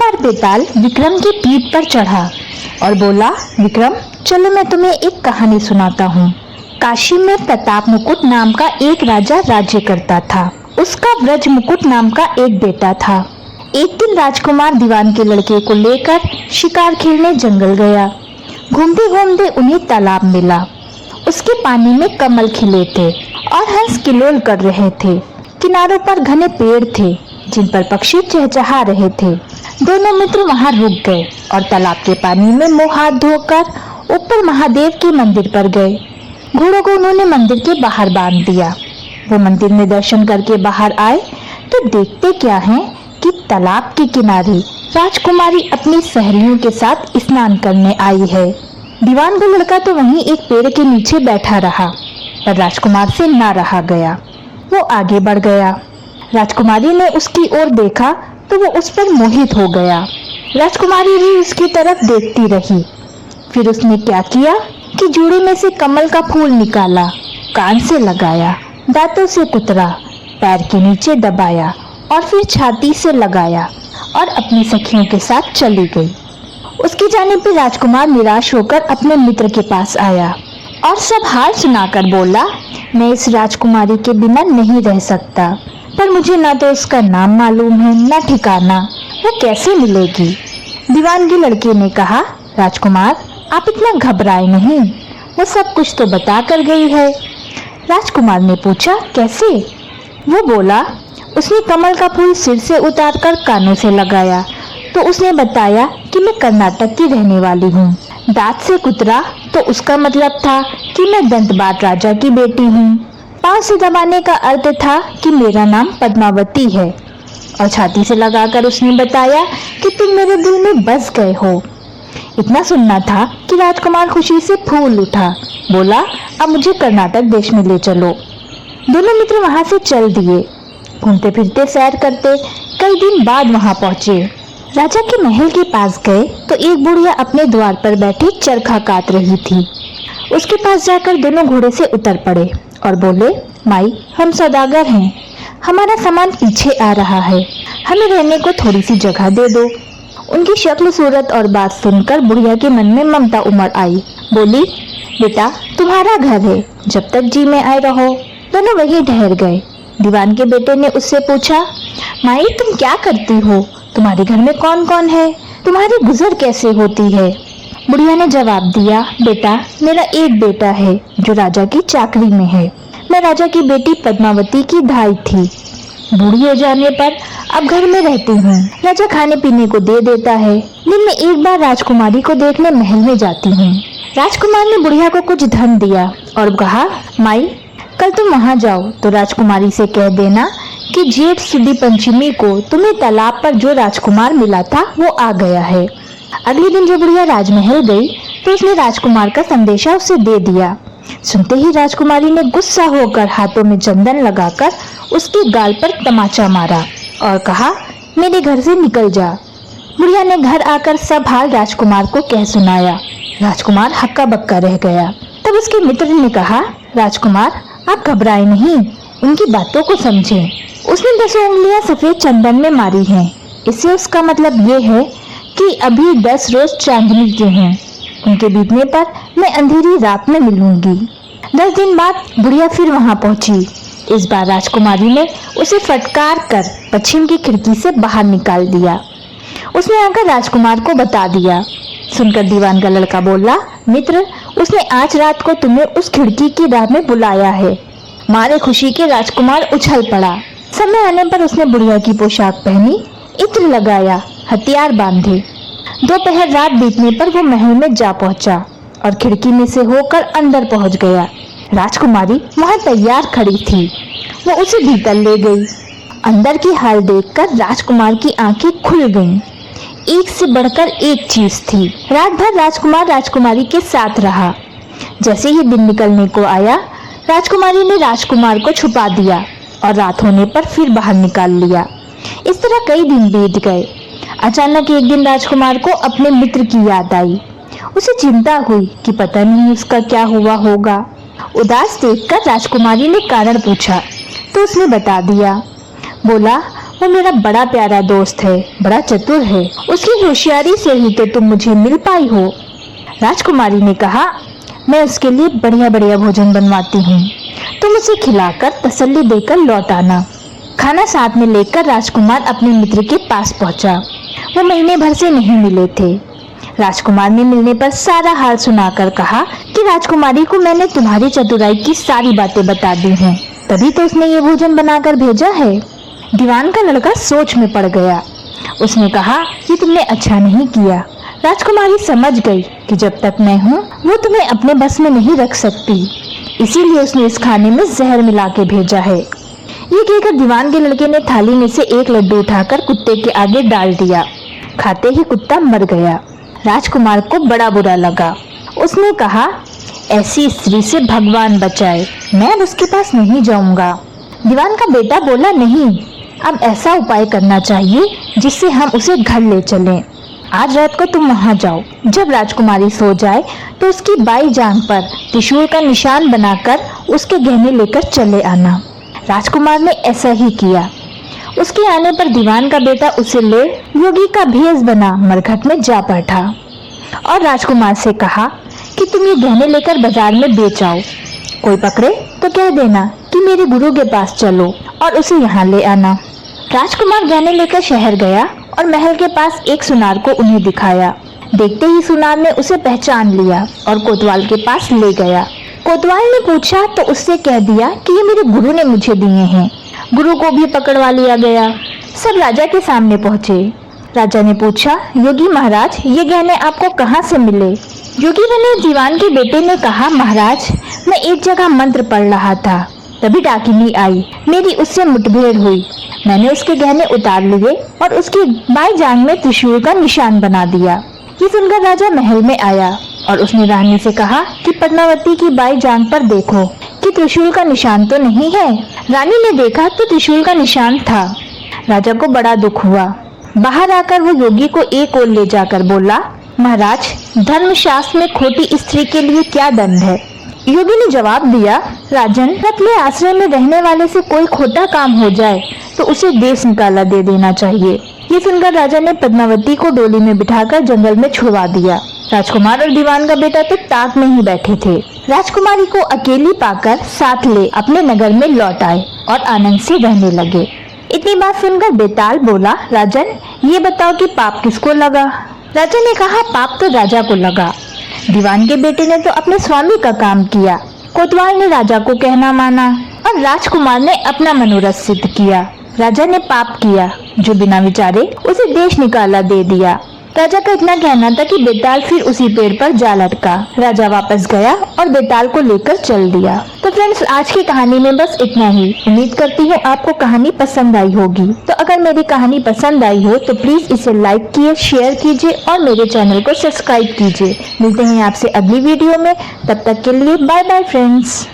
बार बेताल विक्रम की पीठ पर चढ़ा और बोला, विक्रम चलो मैं तुम्हें एक कहानी सुनाता हूँ। काशी में प्रताप मुकुट नाम का एक राजा राज्य करता था। उसका व्रज मुकुट नाम का एक बेटा था। एक दिन राजकुमार दीवान के लड़के को लेकर शिकार खेलने जंगल गया। घूमते घूमते उन्हें तालाब मिला। उसके पानी में कमल खिले थे और हंस किलोल कर रहे थे। किनारों पर घने पेड़ थे जिन पर पक्षी चहचहा रहे थे। दोनों मित्र वहां रुक गए और तालाब के पानी में मुंह हाथ धोकर ऊपर महादेव के मंदिर पर गए। घोड़ों को उन्होंने मंदिर के बाहर बांध दिया। वो मंदिर में दर्शन करके बाहर आए तो देखते क्या है कि तालाब के किनारे राजकुमारी अपनी सहेलियों के साथ स्नान करने आई है। दीवान का लड़का तो वहीं एक पेड़ के नीचे बैठा रहा, पर राजकुमार से ना रहा गया। वो आगे बढ़ गया। राजकुमारी ने उसकी ओर देखा तो वो उस पर मोहित हो गया। राजकुमारी भी उसकी तरफ देखती रही। फिर उसने क्या किया कि जूड़े में से कमल का फूल निकाला, कान से लगाया, दांतों से कुतरा, पैर के नीचे दबाया और फिर छाती से लगाया और अपनी सखियों के साथ चली गई। उसके जाने पर राजकुमार निराश होकर अपने मित्र के पास आया और सब हाल सुनाकर बोला, मैं इस राजकुमारी के बिना नहीं रह सकता, पर मुझे ना तो उसका नाम मालूम है ना ठिकाना, वो कैसे मिलेगी। दीवान के लड़के ने कहा, राजकुमार आप इतना घबराए नहीं, वो सब कुछ तो बता कर गई है। राजकुमार ने पूछा, कैसे? वो बोला, उसने कमल का फूल सिर से उतारकर कानों से लगाया तो उसने बताया कि मैं कर्नाटक की रहने वाली हूँ। दांत से कुतरा तो उसका मतलब था कि मैं दंतबाट राजा की बेटी हूँ। पांव से दबाने का अर्थ था कि मेरा नाम पद्मावती है और छाती से लगाकर उसने बताया कि तुम मेरे दिल में बस गए हो। इतना सुनना था कि राजकुमार खुशी से फूल उठा। बोला, अब मुझे कर्नाटक देश में ले चलो। दोनों मित्र वहां से चल दिए। घूमते फिरते सैर करते कई दिन बाद वहां पहुंचे। राजा के महल के पास गए तो एक बुढ़िया अपने द्वार पर बैठी चरखा काट रही थी। उसके पास जाकर दोनों घोड़े से उतर पड़े और बोले, माई हम सौदागर हैं, हमारा सामान पीछे आ रहा है, हमें रहने को थोड़ी सी जगह दे दो। उनकी शक्ल सूरत और बात सुनकर बुढ़िया के मन में ममता उमड़ आई। बोली, बेटा तुम्हारा घर है, जब तक जी में आए रहो। दोनों वहीं ठहर गए। दीवान के बेटे ने उससे पूछा, माई तुम क्या करती हो, तुम्हारे घर में कौन कौन है, तुम्हारी गुजर कैसे होती है? बुढ़िया ने जवाब दिया, बेटा मेरा एक बेटा है जो राजा की चाकरी में है। मैं राजा की बेटी पद्मावती की धाई थी। बूढ़ी हो जाने पर अब घर में रहती हूँ। राजा खाने पीने को दे देता है। दिन में एक बार राजकुमारी को देखने महल में जाती हूँ। राजकुमार ने बुढ़िया को कुछ धन दिया और कहा, माई कल तुम वहाँ जाओ तो राजकुमारी से कह देना कि जेठ सुदी पंचमी को तुम्हें तालाब पर जो राजकुमार मिला था वो आ गया है। अगले दिन जब बुढ़िया राजमहल गई तो उसने राजकुमार का संदेशा उसे दे दिया। सुनते ही राजकुमारी ने गुस्सा होकर हाथों में चंदन लगाकर उसके गाल पर तमाचा मारा और कहा, मेरे घर से निकल जा। बुढ़िया ने घर आकर सब हाल राजकुमार को कह सुनाया। राजकुमार हक्का बक्का रह गया। तब उसके मित्र ने कहा, राजकुमार आप घबराए नहीं, उनकी बातों को समझें। उसने 10 उंगलियां सफेद चंदन में मारी हैं। इससे उसका मतलब ये है कि अभी 10 रोज चांदनी के हैं। उनके बीतने पर मैं अंधेरी रात में मिलूंगी। 10 दिन बाद बुढ़िया फिर वहां पहुंची। इस बार राजकुमारी ने उसे फटकार कर पश्चिम की खिड़की से बाहर निकाल दिया। उसने आकर राजकुमार को बता दिया। सुनकर दीवान का लड़का बोला, मित्र उसने आज रात को तुम्हें उस खिड़की की राह में बुलाया है। मारे खुशी के राजकुमार उछल पड़ा। समय आने पर उसने बुढ़िया की पोशाक पहनी, इत्र लगाया, हथियार बांधे। दोपहर रात बीतने पर वो महल में जा पहुंचा और खिड़की में से होकर अंदर पहुंच गया। राजकुमारी वहां तैयार खड़ी थी। वो उसे भीतर ले गई। अंदर की हाल देखकर राजकुमार की आंखें खुल गईं। एक से बढ़कर एक चीज थी। रात भर राजकुमार राजकुमारी के साथ रहा। जैसे ही दिन निकलने को आया, राजकुमारी ने राजकुमार को छुपा दिया और रात होने पर फिर बाहर निकाल लिया। इस तरह कई दिन बीत गए। अचानक एक दिन राजकुमार को अपने मित्र की याद आई। उसे चिंता हुई कि पता नहीं उसका क्या हुआ होगा। उदास देखकर राजकुमारी ने कारण पूछा तो उसने बता दिया। बोला, वो मेरा बड़ा प्यारा दोस्त है, बड़ा चतुर है, उसकी होशियारी से ही तो तुम मुझे मिल पाई हो। राजकुमारी ने कहा, मैं उसके लिए बढ़िया बढ़िया भोजन बनवाती हूँ, तुम उसे खिलाकर तसल्ली देकर लौट आना। खाना साथ में लेकर राजकुमार अपने मित्र के पास पहुंचा। वो महीने भर से नहीं मिले थे। राजकुमार ने मिलने पर सारा हाल सुनाकर कहा कि राजकुमारी को मैंने तुम्हारी चतुराई की सारी बातें बता दी हैं, तभी तो उसने ये भोजन बनाकर भेजा है। दीवान का लड़का सोच में पड़ गया। उसने कहा, ये तुमने अच्छा नहीं किया। राजकुमारी समझ गई कि जब तक मैं हूँ वो तुम्हें अपने बस में नहीं रख सकती, इसीलिए उसने इस खाने में जहर मिला के भेजा है। ये कहकर दीवान के लड़के ने थाली में से एक लड्डू उठाकर कुत्ते के आगे डाल दिया। खाते ही कुत्ता मर गया। राजकुमार को बड़ा बुरा लगा। उसने कहा, ऐसी स्त्री से भगवान बचाए, मैं अब उसके पास नहीं जाऊंगा। दीवान का बेटा बोला, नहीं, अब ऐसा उपाय करना चाहिए जिससे हम उसे घर ले चलें। आज रात को तुम वहां जाओ, जब राजकुमारी सो जाए तो उसकी बाई जांघ पर त्रिशूल का निशान बनाकर उसके गहने लेकर चले आना। राजकुमार ने ऐसा ही किया। उसके आने पर दीवान का बेटा उसे ले योगी का भेष बना मरघट में जा बैठा और राजकुमार से कहा कि तुम ये गहने लेकर बाजार में बेच आओ। कोई पकड़े तो कह देना कि मेरे गुरु के पास चलो और उसे यहाँ ले आना। राजकुमार गहने लेकर शहर गया और महल के पास एक सुनार को उन्हें दिखाया। देखते ही सुनार ने उसे पहचान लिया और कोतवाल के पास ले गया। कोतवाल ने पूछा तो उससे कह दिया कि ये मेरे गुरु ने मुझे दिए हैं। गुरु को भी पकड़वा लिया गया। सब राजा के सामने पहुँचे। राजा ने पूछा, योगी महाराज, ये गहने आपको कहाँ से मिले? योगी बने दीवान के बेटे ने कहा, महाराज, मैं एक जगह मंत्र पढ़ रहा था, तभी डाकिनी आई, मेरी उससे मुठभेड़ हुई। मैंने उसके गहने उतार लिए और उसकी बाई जांघ में त्रिशूल का निशान बना दिया। ये सुनकर राजा महल में आया और उसने रानी से कहा कि पद्मावती की बाई जांघ पर देखो कि त्रिशूल का निशान तो नहीं है। रानी ने देखा तो त्रिशूल का निशान था। राजा को बड़ा दुख हुआ। बाहर आकर वो योगी को एक ओर ले जाकर बोला, महाराज, धर्मशास्त्र में खोटी स्त्री के लिए क्या दंड है? योगी ने जवाब दिया, राजन, अपने आश्रय में रहने वाले से कोई खोटा काम हो जाए तो उसे देश निकाला दे देना चाहिए। ये सुनकर राजा ने पद्मावती को डोली में बिठाकर जंगल में छुड़वा दिया। राजकुमार और दीवान का बेटा तो ताक में ही बैठे थे। राजकुमारी को अकेली पाकर साथ ले अपने नगर में लौट आए और आनंद से रहने लगे। इतनी बात सुनकर बेताल बोला, राजन, ये बताओ कि पाप किसको लगा? राजा ने कहा, पाप तो राजा को लगा। दीवान के बेटे ने तो अपने स्वामी का काम किया। कोतवाल ने राजा को कहना माना और राजकुमार ने अपना मनोरथ सिद्ध किया। राजा ने पाप किया जो बिना विचारे उसे देश निकाला दे दिया। राजा का इतना कहना था कि बेताल फिर उसी पेड़ पर जा लटका। राजा वापस गया और बेताल को लेकर चल दिया। तो फ्रेंड्स, आज की कहानी में बस इतना ही। उम्मीद करती हूँ आपको कहानी पसंद आई होगी। तो अगर मेरी कहानी पसंद आई हो तो प्लीज इसे लाइक कीजिए, शेयर कीजिए और मेरे चैनल को सब्सक्राइब कीजिए। मिलते हैं आपसे अगली वीडियो में। तब तक के लिए बाय बाय फ्रेंड्स।